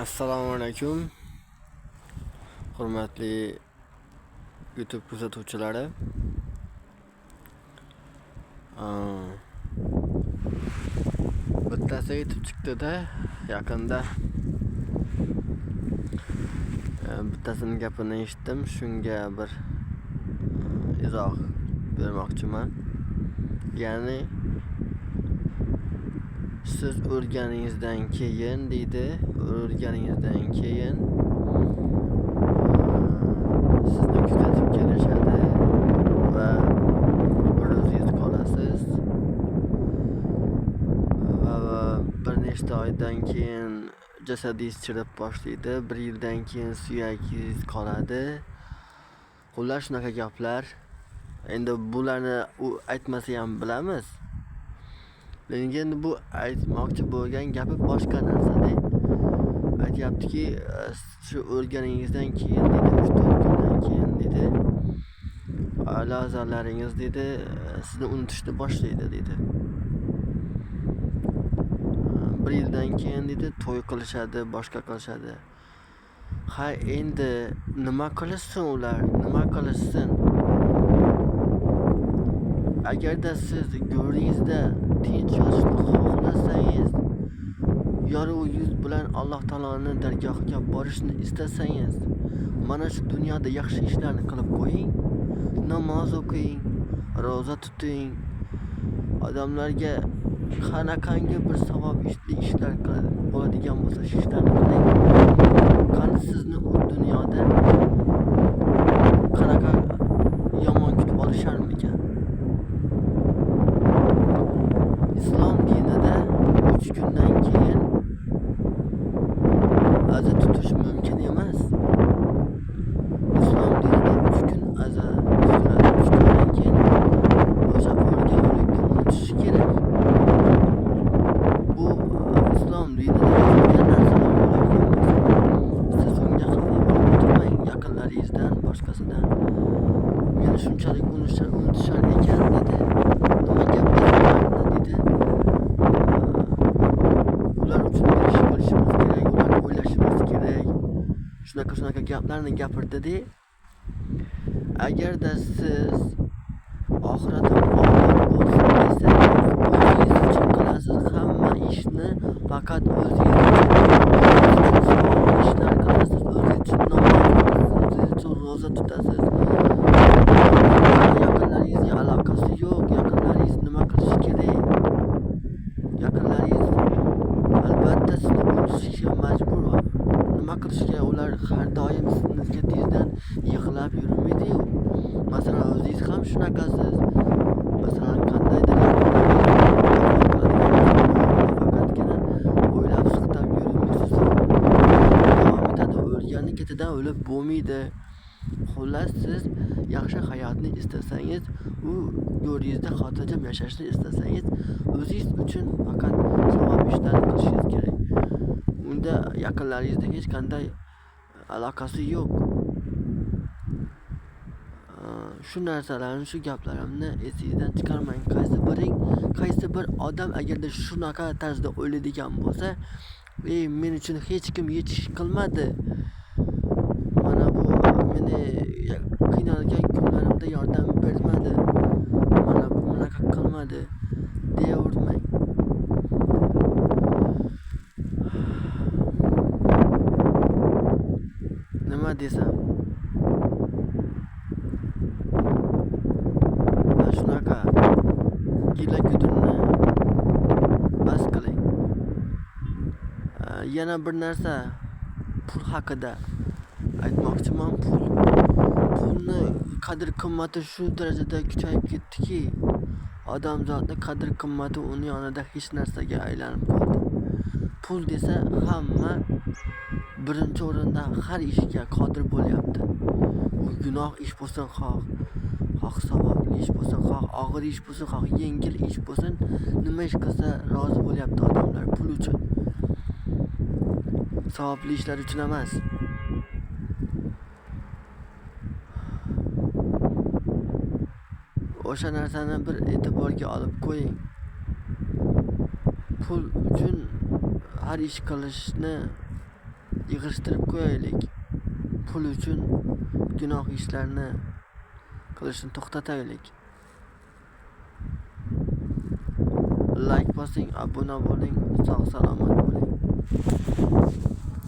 Assalomu alaykum. Hurmatli YouTube kuzatuvchilari. Bittasi yetib chiqdi-da yaqinda. Bittasining gapini eshitdim, shunga bir izoh bermoqchiman. Ya'ni siz o'rganingizdan keyin deydi, o'rganingizdan keyin sizni kuzatib kelishadi va o'zingiz qolasiz va bir nechta oydan keyin jasadingiz chirib boshlaydi, bir yildan keyin suyagingiz qoladi. Xullas shunaqa gaplar. Endi bularni u aytmasa ham bilamiz. Lekin bu aytmoqchi bo'lgan gapi boshqa narsa-da. Aytyaptiki, shu o'rganingizdan keyin dedi, 3-4 kundan keyin dedi, a'zolaringiz dedi, sizni unutishni boshlaydi dedi. Bir yildan keyin dedi, to'y qilishadi, boshqa qilishadi. Ha, endi nima qilishsin ular? Nima qilishsin? Agarda siz go'ringizda tinch yashashni xohlasangiz, yorug' yuz bilan Alloh taoloning dargohiga borishni istasangiz, mana shu dunyoda yaxshi ishlarni qilib qo'ying. Namoz o'qing, roza tuting. Odamlarga qanaqangi bir savob ishlar bo'ladigan bo'lsa, shu ishlarni qiling. Qani sizni u dunyoda qanaqa yomon kutib olisharmikan? Islom dinida 3 kundan keyin aza tutish mumkin emas. Islom dinida 3 kun aza tutiladi. 3 kundan keyin o'sha o'lganlikni unutish kerak. Bu islom dinida yozilgan narsalar bo'lib siz unga xafa bo'lib o'tirmang, yaqinlaringizdan, boshqasidan. Meni shunchalik unutishar ekan dedi. Nima gap dedi. Ular uchun bir ish qilishimiz kerak, ularni o'ylashimiz kerak. Shunaqa gaplarni gapirdi-da. Agarda siz oxiratim omon bo'lsin desangiz, o'zingiz uchun qilasiz hamma ishni, faqat o'zingiz uchun ishlar qilasiz, o'zingiz uchun namoz o'qiysiz, o'zingiz uchun roza tutasiz. Yaqinlaringizga aloqasi yo'q, yaqinlaringiz nima qilishi kerak? Yaqinlaringiz albatta sizni unutishga majbur. Nima qilishga ular har doim sizga tezdan yig'lab yurmaydi-yu. Masalan, o'zingiz ham shunaqasiz. Masalan, qandaydir faqatgina o'ylab siqtab yurmaysiz. Davom etadi, o'lgani ketidan o'lib bo'lmaydi. Xullas, siz yaxshi hayotni istasangiz, u yo'lingizda xotirjam yashashni istasangiz, o'zingiz uchun faqat savob ishlarni qilishingiz kerak. Unda yaqinlaringizga hech qanday aloqasi yo'q. Shu narsalarni, shu gaplarimni esingizdan chiqarmang. Qaysi bir odam agarda shunaqa tarzda o'ylaydigan bo'lsa, men uchun hech kim hech ish qilmadi. Mana bu meni qiynalgan kunlarimda yordam bermadi. Mana bu bunaqa qilmadi deyavermang. Nima desam? Shunaqa gila-gudurni bas qiling. Yana bir narsa pul haqida aytmoqchiman. Pulni qadr qimmati shu darajada kuchayib ketdiki, odamzodning qadr qimmati uning yonida hech narsaga aylanib qoldi. Pul desa hamma birinchi o'rinda har ishga qodir bo'lyapti. Bu gunoh ish bo'lsin, xoh savobli ish bo'lsin, xoh og'ir ish bo'lsin, xoh yengil ish bo'lsin, nima ish qilsa rozi bo'lyapti odamlar pul uchun. Savobli ishlar uchun emas. O'sha narsani bir e'tiborga olib qo'ying. Pul uchun har ish qilishni yig'ishtirib qo'yaylik. Pul uchun gunoh ishlarni qilishni to'xtataylik. Like bosing, obuna bo'ling, sog' salomat bo'ling.